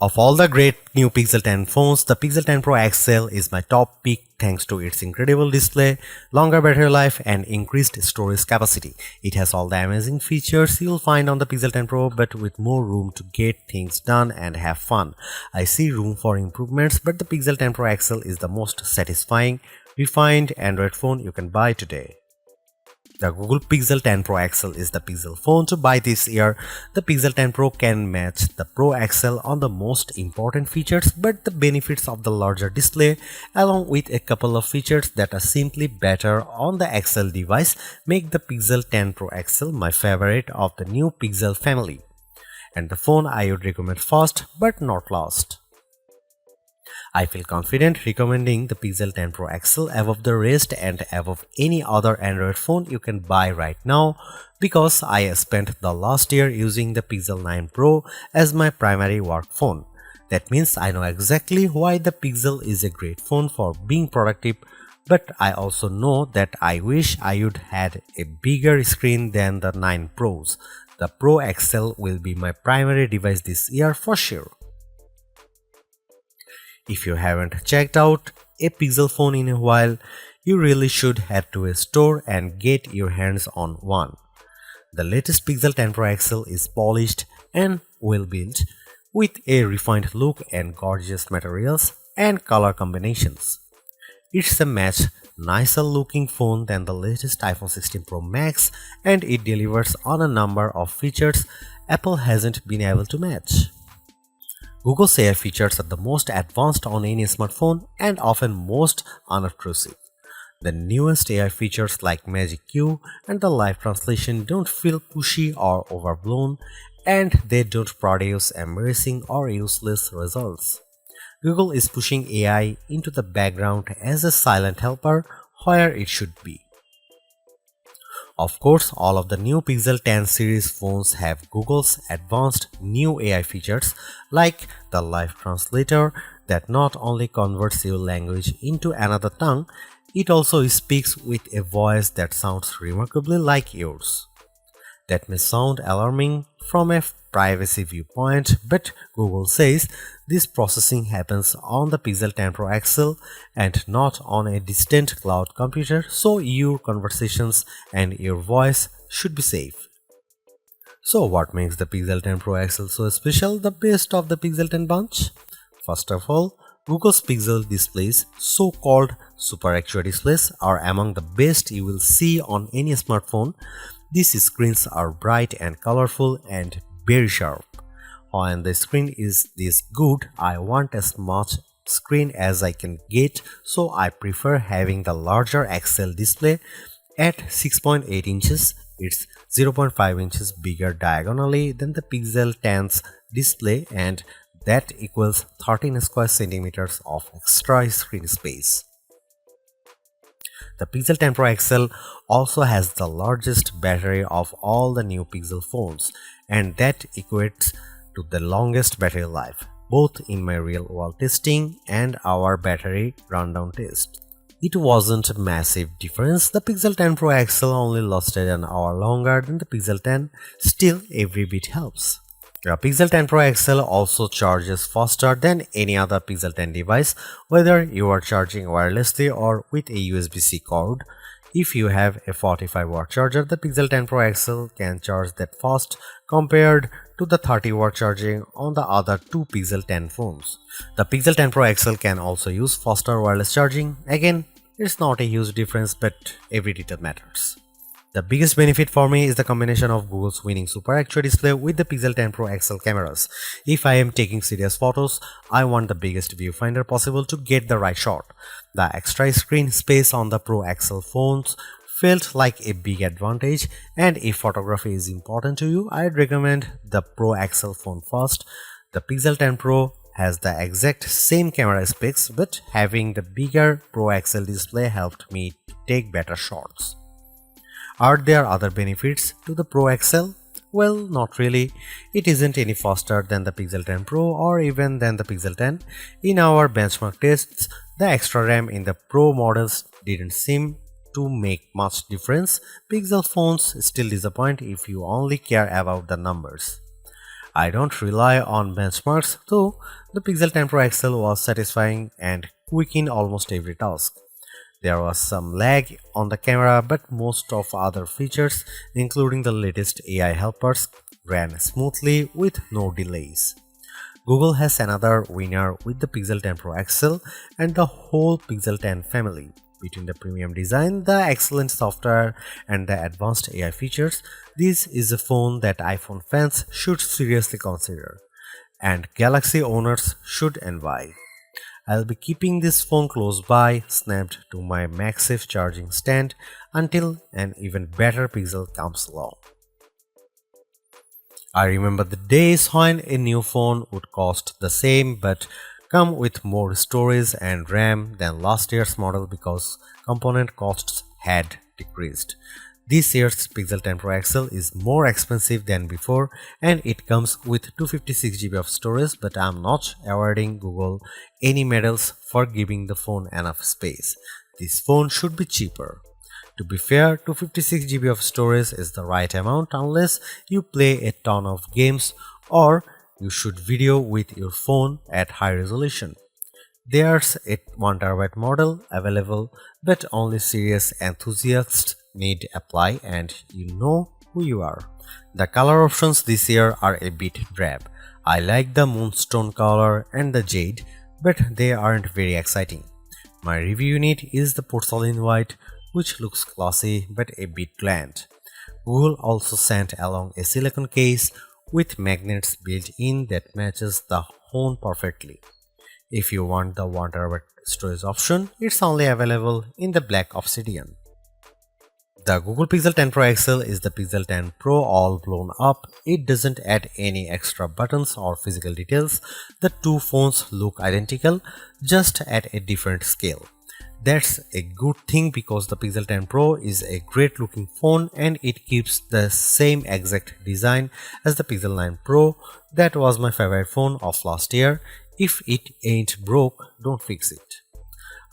Of all the great new Pixel 10 phones, the Pixel 10 Pro XL is my top pick thanks to its incredible display, longer battery life and increased storage capacity. It has all the amazing features you'll find on the Pixel 10 Pro but with more room to get things done and have fun. I see room for improvements, but the Pixel 10 Pro XL is the most satisfying, refined Android phone you can buy today. The Google Pixel 10 Pro XL is the Pixel phone to buy this year. The Pixel 10 Pro can match the Pro XL on the most important features, but the benefits of the larger display, along with a couple of features that are simply better on the XL device, make the Pixel 10 Pro XL my favorite of the new Pixel family, and the phone I would recommend first but not last. I feel confident recommending the Pixel 10 Pro XL above the rest and above any other Android phone you can buy right now because I spent the last year using the Pixel 9 Pro as my primary work phone. That means I know exactly why the Pixel is a great phone for being productive, but I also know that I wish I would had a bigger screen than the 9 Pros. The Pro XL will be my primary device this year for sure. If you haven't checked out a Pixel phone in a while, you really should head to a store and get your hands on one. The latest Pixel 10 Pro XL is polished and well built with a refined look and gorgeous materials and color combinations. It's a much nicer looking phone than the latest iPhone 16 Pro Max, and it delivers on a number of features Apple hasn't been able to match. Google's AI features are the most advanced on any smartphone and often most unobtrusive. The newest AI features like Magic Q and the live translation don't feel pushy or overblown, and they don't produce embarrassing or useless results. Google is pushing AI into the background as a silent helper where it should be. Of course, all of the new Pixel 10 series phones have Google's advanced new AI features like the live translator that not only converts your language into another tongue, it also speaks with a voice that sounds remarkably like yours. That may sound alarming from a privacy viewpoint, but Google says this processing happens on the Pixel 10 Pro XL and not on a distant cloud computer, so your conversations and your voice should be safe. So what makes the Pixel 10 Pro XL so special, the best of the Pixel 10 bunch? First of all, Google's Pixel displays, so-called Super Actua displays, are among the best you will see on any smartphone. These screens are bright and colorful and very sharp. When the screen is this good, I want as much screen as I can get, so I prefer having the larger XL display at 6.8 inches. It's 0.5 inches bigger diagonally than the Pixel 10's display, and that equals 13 square centimeters of extra screen space. The Pixel 10 Pro XL also has the largest battery of all the new Pixel phones, and that equates to the longest battery life, both in my real-world testing and our battery rundown test. It wasn't a massive difference. The Pixel 10 Pro XL only lasted an hour longer than the Pixel 10, still every bit helps. The Pixel 10 Pro XL also charges faster than any other Pixel 10 device, whether you are charging wirelessly or with a USB-C cord. If you have a 45-watt charger, the Pixel 10 Pro XL can charge that fast compared to the 30-watt charging on the other two Pixel 10 phones. The Pixel 10 Pro XL can also use faster wireless charging. Again, it's not a huge difference, but every detail matters. The biggest benefit for me is the combination of Google's winning Super Actua display with the Pixel 10 Pro XL cameras. If I am taking serious photos, I want the biggest viewfinder possible to get the right shot. The extra screen space on the Pro XL phones felt like a big advantage, and if photography is important to you, I'd recommend the Pro XL phone first. The Pixel 10 Pro has the exact same camera specs, but having the bigger Pro XL display helped me to take better shots. Are there other benefits to the Pro XL? Well, not really. It isn't any faster than the Pixel 10 Pro or even than the Pixel 10. In our benchmark tests, the extra RAM in the Pro models didn't seem to make much difference. Pixel phones still disappoint if you only care about the numbers. I don't rely on benchmarks, though the Pixel 10 Pro XL was satisfying and quick in almost every task. There was some lag on the camera, but most of other features, including the latest AI helpers, ran smoothly with no delays. Google has another winner with the Pixel 10 Pro XL and the whole Pixel 10 family. Between the premium design, the excellent software, and the advanced AI features, this is a phone that iPhone fans should seriously consider, and Galaxy owners should envy. I'll be keeping this phone close by, snapped to my MagSafe charging stand until an even better Pixel comes along. I remember the days when a new phone would cost the same but come with more storage and RAM than last year's model because component costs had decreased. This year's Pixel 10 Pro XL is more expensive than before and it comes with 256 GB of storage, but I'm not awarding Google any medals for giving the phone enough space. This phone should be cheaper. To be fair, 256 GB of storage is the right amount unless you play a ton of games or you shoot video with your phone at high resolution. There's a 1TB model available, but only serious enthusiasts need apply, and you know who you are. The color options this year are a bit drab. I like the moonstone color and the jade, but they aren't very exciting. My review unit is the porcelain white, which looks classy but a bit bland. Google also sent along a silicone case with magnets built in that matches the phone perfectly. If you want the 1TB storage option, it's only available in the black obsidian. The Google Pixel 10 Pro XL is the Pixel 10 Pro all blown up. It doesn't add any extra buttons or physical details. The two phones look identical, just at a different scale. That's a good thing because the Pixel 10 Pro is a great looking phone and it keeps the same exact design as the Pixel 9 Pro. That was my favorite phone of last year. If it ain't broke, don't fix it.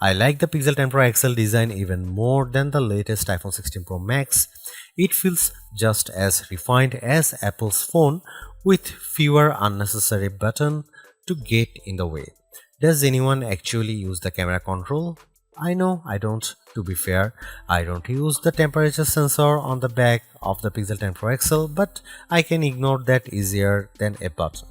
I like the Pixel 10 Pro XL design even more than the latest iPhone 16 Pro Max. It feels just as refined as Apple's phone with fewer unnecessary buttons to get in the way. Does anyone actually use the camera control? I know I don't. To be fair, I don't use the temperature sensor on the back of the Pixel 10 Pro XL, but I can ignore that easier than a button.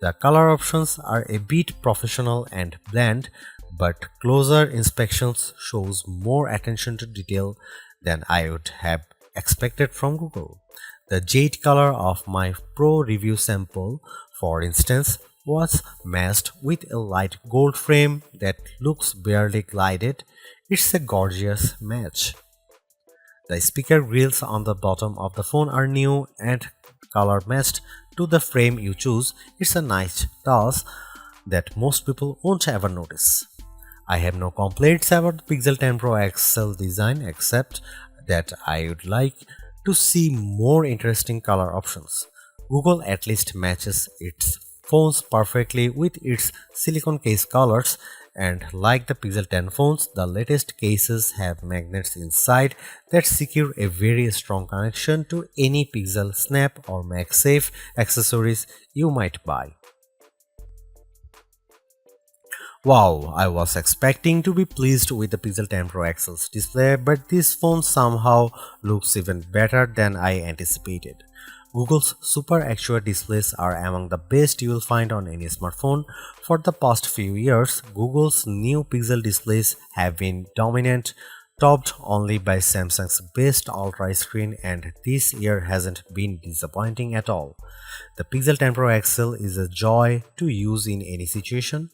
The color options are a bit professional and bland, but closer inspections shows more attention to detail than I would have expected from Google. The jade color of my Pro review sample, for instance, was matched with a light gold frame that looks barely glided. It's a gorgeous match. The speaker grills on the bottom of the phone are new and color matched to the frame you choose. It's a nice touch that most people won't ever notice. I have no complaints about the Pixel 10 Pro XL design except that I would like to see more interesting color options. Google at least matches its phones perfectly with its silicone case colors, and like the Pixel 10 phones, the latest cases have magnets inside that secure a very strong connection to any Pixel Snap or MagSafe accessories you might buy. Wow, I was expecting to be pleased with the Pixel 10 Pro XL's display, but this phone somehow looks even better than I anticipated. Google's Super Actua displays are among the best you will find on any smartphone. For the past few years, Google's new Pixel displays have been dominant, topped only by Samsung's best Ultra screen, and this year hasn't been disappointing at all. The Pixel 10 Pro XL is a joy to use in any situation.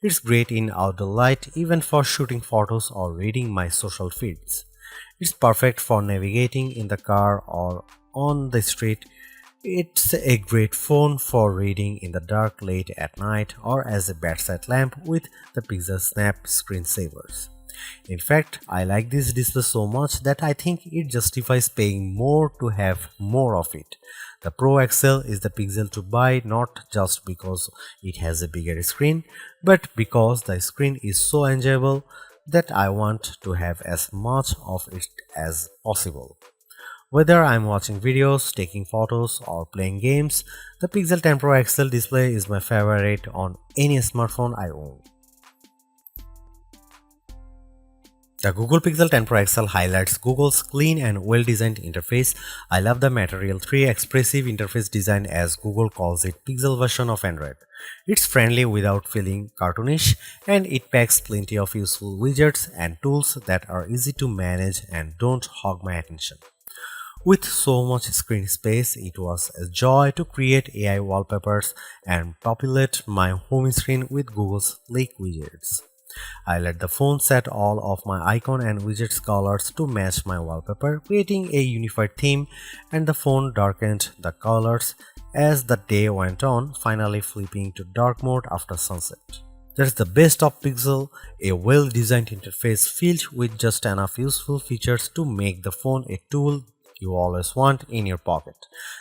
It's great in outdoor light, even for shooting photos or reading my social feeds. It's perfect for navigating in the car or on the street. It's a great phone for reading in the dark late at night or as a bedside lamp with the Pixel Snap screensavers. In fact, I like this display so much that I think it justifies paying more to have more of it. The Pro XL is the Pixel to buy not just because it has a bigger screen, but because the screen is so enjoyable that I want to have as much of it as possible. Whether I'm watching videos, taking photos, or playing games, the Pixel 10 Pro XL display is my favorite on any smartphone I own. The Google Pixel 10 Pro XL highlights Google's clean and well-designed interface. I love the Material 3 expressive interface design, as Google calls it Pixel version of Android. It's friendly without feeling cartoonish, and it packs plenty of useful widgets and tools that are easy to manage and don't hog my attention. With so much screen space, it was a joy to create AI wallpapers and populate my home screen with Google's sleek widgets. I let the phone set all of my icon and widgets colors to match my wallpaper, creating a unified theme, and the phone darkened the colors as the day went on, finally flipping to dark mode after sunset. That's the best of Pixel, a well-designed interface filled with just enough useful features to make the phone a tool you always want in your pocket.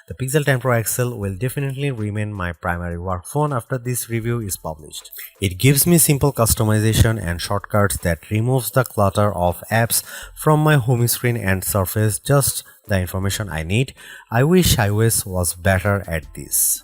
The Pixel 10 Pro XL will definitely remain my primary work phone after this review is published. It gives me simple customization and shortcuts that removes the clutter of apps from my home screen and surface just the information I need. I wish iOS was better at this.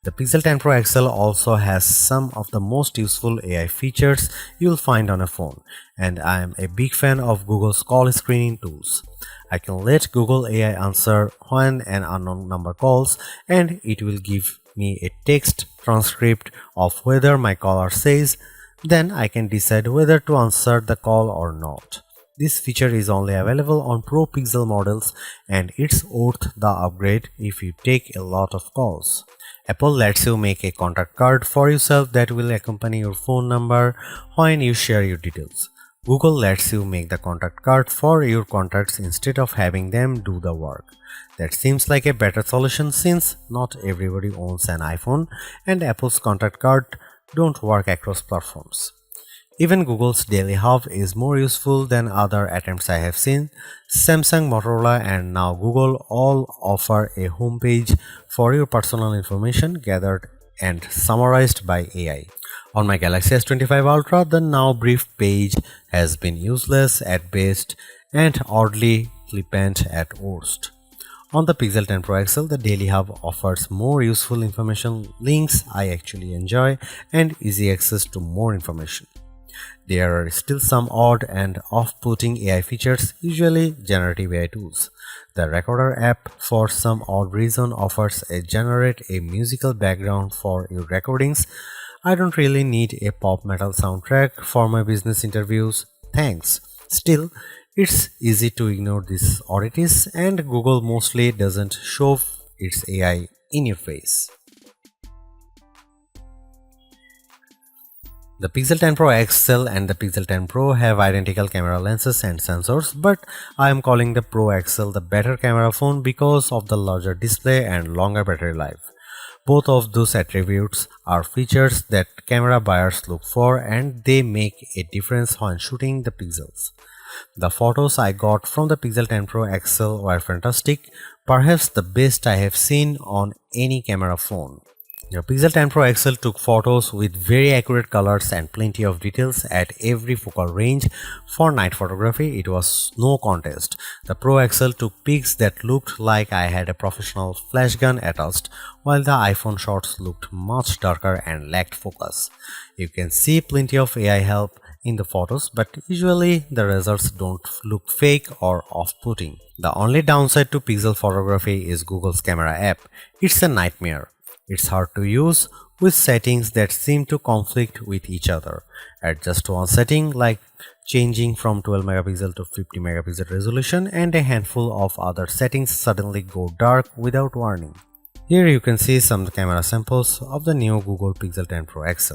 The Pixel 10 Pro XL also has some of the most useful AI features you'll find on a phone, and I am a big fan of Google's call screening tools. I can let Google AI answer when an unknown number calls, and it will give me a text transcript of whether my caller says, then I can decide whether to answer the call or not. This feature is only available on Pro Pixel models, and it's worth the upgrade if you take a lot of calls. Apple lets you make a contact card for yourself that will accompany your phone number when you share your details. Google lets you make the contact card for your contacts instead of having them do the work. That seems like a better solution since not everybody owns an iPhone and Apple's contact card don't work across platforms. Even Google's Daily Hub is more useful than other attempts I have seen. Samsung, Motorola, and now Google all offer a homepage for your personal information gathered and summarized by AI. On my Galaxy S25 Ultra, the now brief page has been useless at best and oddly flippant at worst. On the Pixel 10 Pro XL, the Daily Hub offers more useful information, links I actually enjoy, and easy access to more information. There are still some odd and off-putting AI features, usually generative AI tools. The Recorder app, for some odd reason, offers a generate a musical background for your recordings. I don't really need a pop metal soundtrack for my business interviews. Thanks. Still, it's easy to ignore these oddities, and Google mostly doesn't shove its AI in your face. The Pixel 10 Pro XL and the Pixel 10 Pro have identical camera lenses and sensors, but I am calling the Pro XL the better camera phone because of the larger display and longer battery life. Both of those attributes are features that camera buyers look for, and they make a difference when shooting the pixels. The photos I got from the Pixel 10 Pro XL were fantastic, perhaps the best I have seen on any camera phone. The Pixel 10 Pro XL took photos with very accurate colors and plenty of details at every focal range. For night photography, it was no contest. The Pro XL took pics that looked like I had a professional flash gun attached, while the iPhone shots looked much darker and lacked focus. You can see plenty of AI help in the photos, but usually the results don't look fake or off-putting. The only downside to Pixel photography is Google's camera app. It's a nightmare. It's hard to use with settings that seem to conflict with each other. Adjust one setting like changing from 12 megapixel to 50 megapixel resolution, and a handful of other settings suddenly go dark without warning. Here you can see some camera samples of the new Google Pixel 10 Pro XL.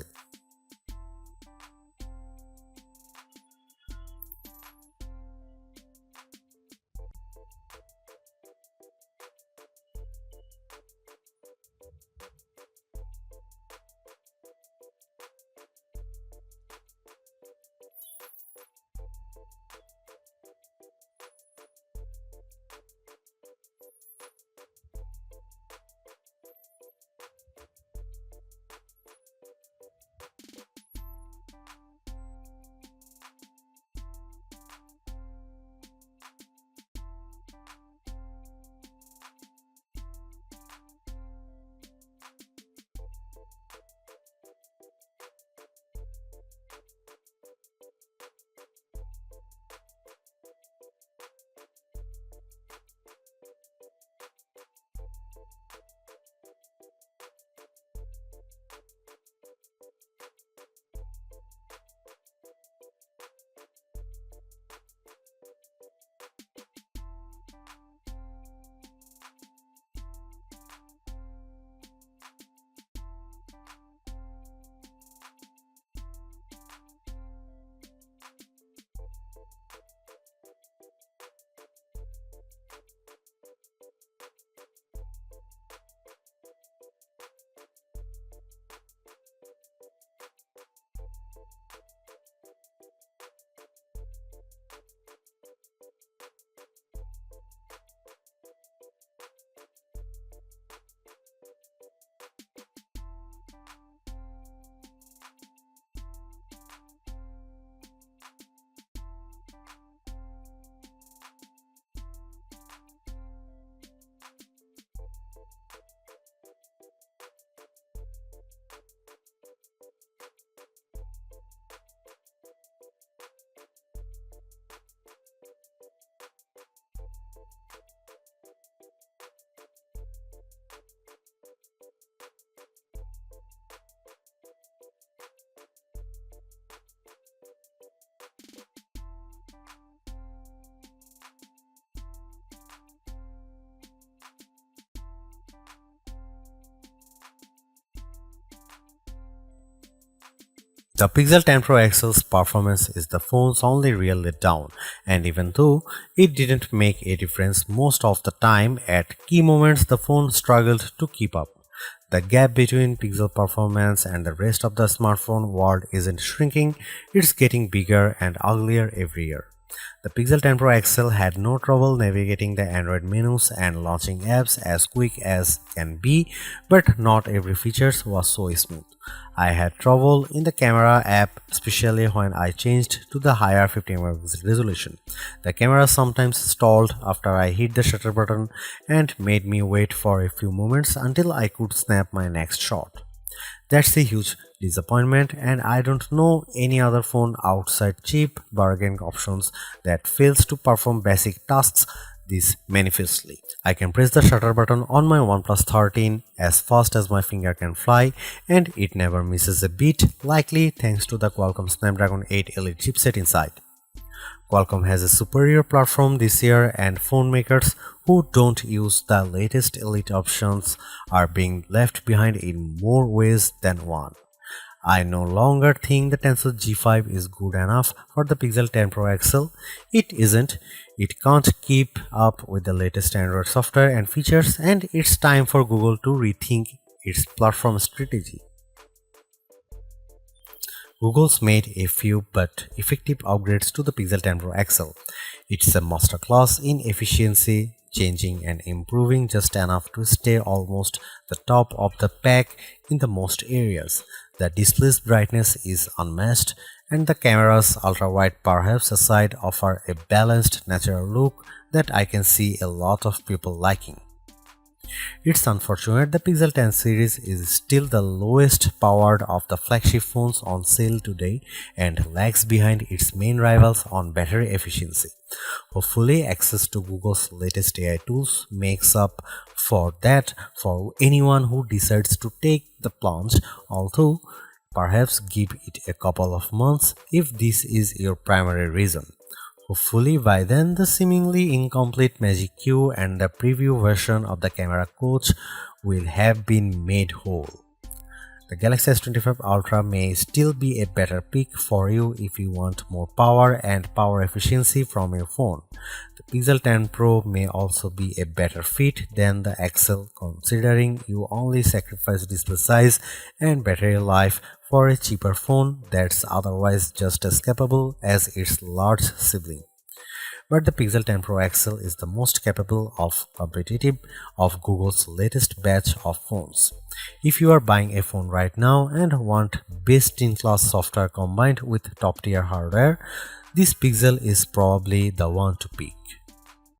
The Pixel 10 Pro XL's performance is the phone's only real letdown, and even though it didn't make a difference most of the time, at key moments the phone struggled to keep up. The gap between Pixel performance and the rest of the smartphone world isn't shrinking, it's getting bigger and uglier every year. The Pixel 10 Pro XL had no trouble navigating the Android menus and launching apps as quick as can be, but not every feature was so smooth. I had trouble in the camera app, especially when I changed to the higher 50 megapixel resolution. The camera sometimes stalled after I hit the shutter button and made me wait for a few moments until I could snap my next shot. That's a huge disappointment, and I don't know any other phone outside cheap bargain options that fails to perform basic tasks this manifestly. I can press the shutter button on my OnePlus 13 as fast as my finger can fly, and it never misses a beat, likely thanks to the Qualcomm Snapdragon 8 Elite chipset inside. Qualcomm has a superior platform this year, and phone makers who don't use the latest Elite options are being left behind in more ways than one. I no longer think the Tensor G5 is good enough for the Pixel 10 Pro XL. It isn't. It can't keep up with the latest Android software and features, and it's time for Google to rethink its platform strategy. Google's made a few but effective upgrades to the Pixel 10 Pro XL. It's a masterclass in efficiency, changing and improving just enough to stay almost the top of the pack in the most areas. The display's brightness is unmatched, and the camera's ultra-wide perhaps aside offer a balanced natural look that I can see a lot of people liking. It's unfortunate the Pixel 10 series is still the lowest powered of the flagship phones on sale today and lags behind its main rivals on battery efficiency. Hopefully, access to Google's latest AI tools makes up for that for anyone who decides to take the plunge, although perhaps give it a couple of months if this is your primary reason. Hopefully by then the seemingly incomplete Magic Q and the preview version of the camera coach will have been made whole. The Galaxy S25 Ultra may still be a better pick for you if you want more power and power efficiency from your phone. The Pixel 10 Pro may also be a better fit than the XL, considering you only sacrifice display size and battery life for a cheaper phone that's otherwise just as capable as its large sibling. But the Pixel 10 Pro XL is the most capable of competitive of Google's latest batch of phones. If you are buying a phone right now and want best-in-class software combined with top-tier hardware, this Pixel is probably the one to pick.